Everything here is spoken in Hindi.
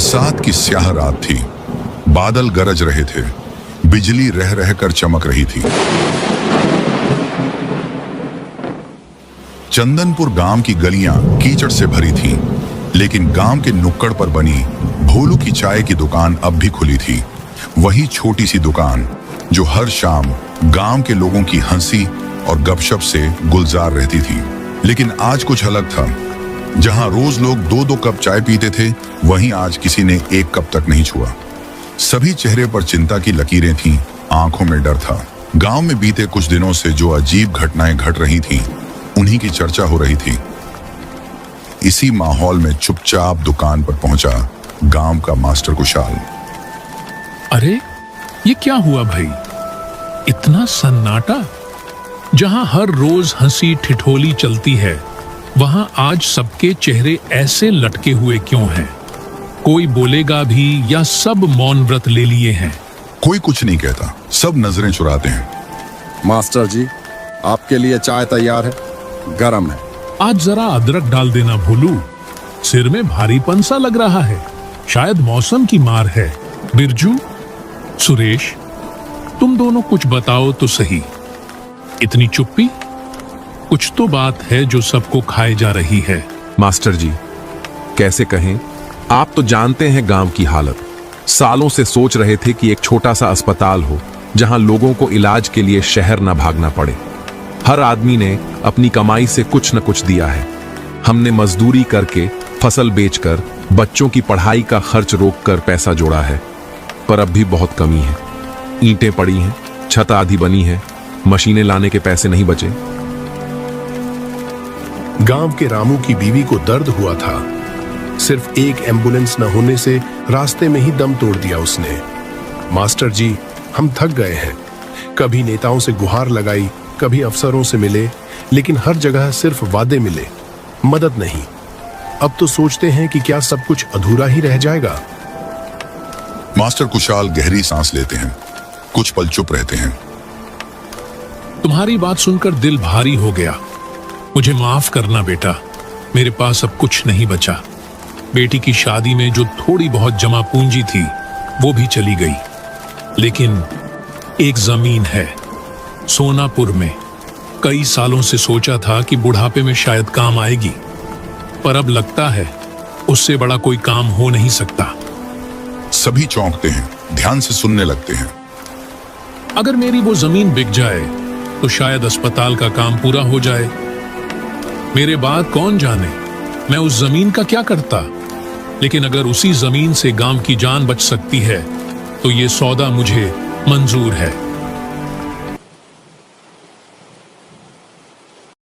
बरसात की स्याह रात थी। बादल गरज रहे थे, बिजली रह रह कर चमक रही थी। चंदनपुर गांव की गलियां कीचड़ से भरी थीं, लेकिन गांव के नुक्कड़ पर बनी भोलू की चाय की दुकान अब भी खुली थी। वही छोटी सी दुकान जो हर शाम गांव के लोगों की हंसी और गपशप से गुलजार रहती थी। लेकिन आज कुछ अलग था। जहां रोज लोग 2-2 कप चाय पीते थे, वहीं आज किसी ने 1 कप तक नहीं छुआ। सभी चेहरे पर चिंता की लकीरें थीं, आंखों में डर था। गांव में बीते कुछ दिनों से जो अजीब घटनाएं घट रही थीं, उन्हीं की चर्चा हो रही थी। इसी माहौल में चुपचाप दुकान पर पहुंचा गांव का मास्टर कुशाल। अरे ये क्या हुआ भाई? इतना सन्नाटा। जहां हर रोज हंसी ठिठोली चलती है, वहां आज सबके चेहरे ऐसे लटके हुए क्यों हैं? कोई बोलेगा भी या सब मौन व्रत ले लिए हैं? कोई कुछ नहीं कहता, सब नजरें चुराते हैं। मास्टर जी, आपके लिए चाय तैयार है, गरम है। आज जरा अदरक डाल देना भोलू। सिर में भारीपन सा लग रहा है, शायद मौसम की मार है। बिरजू, सुरेश, तुम दोनों कुछ बताओ तो सही। इतनी चुप्पी? कुछ तो बात है जो सबको खाए जा रही है। मास्टर जी, कैसे कहें, आप तो जानते हैं गांव की हालत। सालों से सोच रहे थे कि एक छोटा सा अस्पताल हो जहां लोगों को इलाज के लिए शहर न भागना पड़े। हर आदमी ने अपनी कमाई से कुछ न कुछ दिया है। हमने मजदूरी करके, फसल बेचकर, बच्चों की पढ़ाई का खर्च रोककर पैसा जोड़ा है, पर अब भी बहुत कमी है। ईंटें पड़ी हैं, छत आधी बनी है, मशीनें लाने के पैसे नहीं बचे। गांव के रामू की बीवी को दर्द हुआ था। सिर्फ एक एम्बुलेंस न होने से रास्ते में ही दम तोड़ दिया उसने। मास्टर जी, हम थक गए हैं। कभी नेताओं से गुहार लगाई, कभी अफसरों से मिले, लेकिन हर जगह सिर्फ वादे मिले, मदद नहीं। अब तो सोचते हैं कि क्या सब कुछ अधूरा ही रह जाएगा। मास्टर कुशाल गहरी सांस लेते हैं, कुछ पल चुप रहते हैं। तुम्हारी बात सुनकर दिल भारी हो गया। मुझे माफ करना बेटा, मेरे पास अब कुछ नहीं बचा। बेटी की शादी में जो थोड़ी बहुत जमा पूंजी थी, वो भी चली गई। लेकिन एक जमीन है सोनापुर में। कई सालों से सोचा था कि बुढ़ापे में शायद काम आएगी, पर अब लगता है उससे बड़ा कोई काम हो नहीं सकता। सभी चौंकते हैं, ध्यान से सुनने लगते हैं। अगर मेरी वो जमीन बिक जाए तो शायद अस्पताल का काम पूरा हो जाए। मेरे बाद कौन जाने मैं उस जमीन का क्या करता। लेकिन अगर उसी जमीन से गांव की जान बच सकती है तो ये सौदा मुझे मंजूर है।